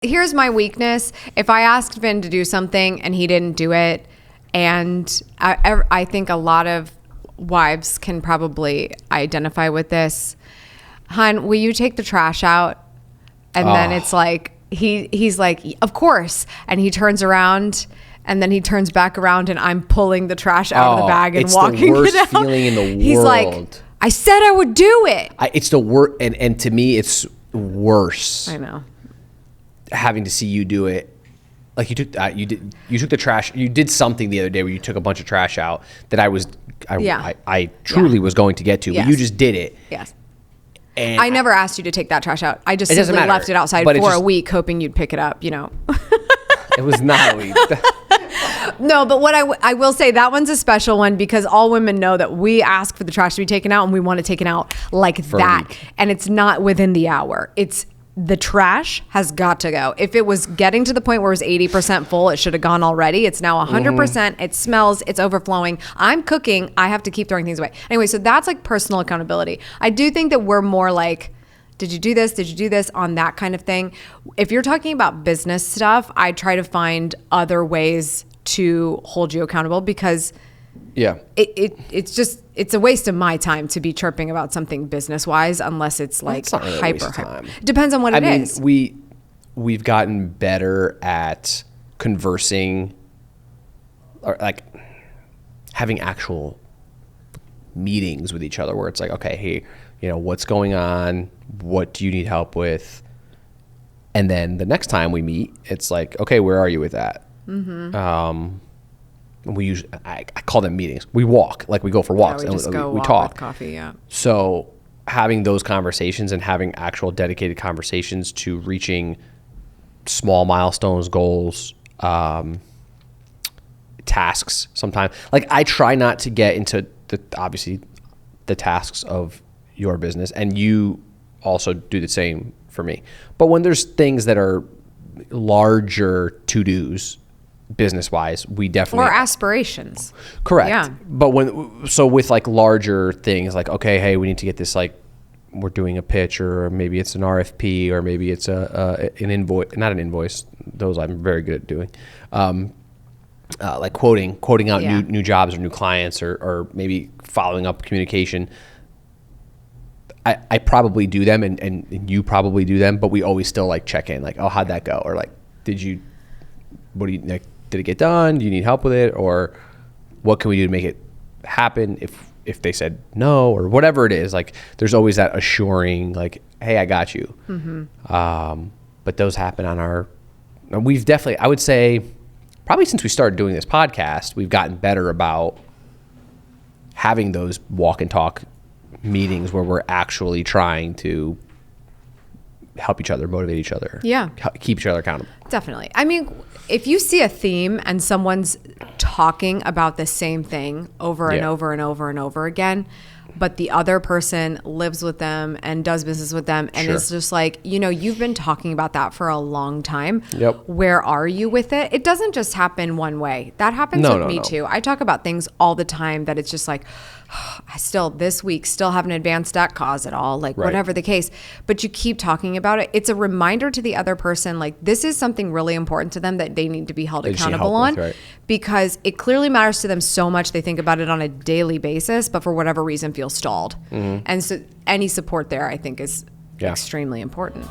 Here's my weakness. If I asked Vin to do something and he didn't do it, and I think a lot of wives can probably identify with this. Hun, will you take the trash out? And then it's like, he's like, of course. And he turns around and then he turns back around and I'm pulling the trash out of the bag and walking it out. It's the worst feeling in the world. He's like, I said I would do it. It's the worst. And to me, it's worse. I know. Having to see you do it. Like you took the trash. You did something the other day where you took a bunch of trash out that I truly was going to get to, but you just did it. Yes. And I never asked you to take that trash out. I just simply left it outside for a week, hoping you'd pick it up. You know. It was not a week. No, but what I will say, that one's a special one because all women know that we ask for the trash to be taken out and we want it taken out like that, and it's not within the hour. The trash has got to go. If it was getting to the point where it was 80% full, it should have gone already. It's now 100%. It smells. It's overflowing. I'm cooking. I have to keep throwing things away. Anyway, so that's like personal accountability. I do think that we're more like, did you do this? Did you do this? On that kind of thing. If you're talking about business stuff, I try to find other ways to hold you accountable because it's a waste of my time to be chirping about something business wise unless it's like hyper. Depends on what it is. I mean, we've gotten better at conversing or like having actual meetings with each other where it's like, okay, hey, what's going on? What do you need help with? And then the next time we meet, it's like, okay, where are you with that? Mm-hmm. I call them meetings. We walk, like we go for walks and we talk. With coffee, yeah. So having those conversations and having actual dedicated conversations to reaching small milestones, goals, tasks sometimes. Like I try not to get into obviously the tasks of your business, and you also do the same for me. But when there's things that are larger to-dos, business-wise, we definitely... Or aspirations. Correct. Yeah. But with like larger things, like, okay, hey, we need to get this, like, we're doing a pitch, or maybe it's an RFP, or maybe it's an invoice, not an invoice. Those I'm very good at doing. Like quoting out new jobs or new clients, or maybe following up communication. I probably do them, and you probably do them, but we always still like check in, like, oh, how'd that go? Or like, did it get done? Do you need help with it? Or what can we do to make it happen if they said no, or whatever it is? Like there's always that assuring, like, hey, I got you. Mm-hmm. But those happen we've definitely, I would say probably since we started doing this podcast, we've gotten better about having those walk and talk meetings where we're actually trying to help each other, motivate each other, keep each other accountable. Definitely. I mean, if you see a theme and someone's talking about the same thing over and over and over and over again, but the other person lives with them and does business with them and is just like, you've been talking about that for a long time. Yep. Where are you with it? It doesn't just happen one way. That happens with me too. I talk about things all the time that it's just like, I still this week still haven't advanced that cause at all, like whatever the case, but you keep talking about it. It's a reminder to the other person, like this is something really important to them that they need to be held accountable on, because it clearly matters to them so much. They think about it on a daily basis, but for whatever reason feel stalled. Mm-hmm. And so any support there, I think, is extremely important.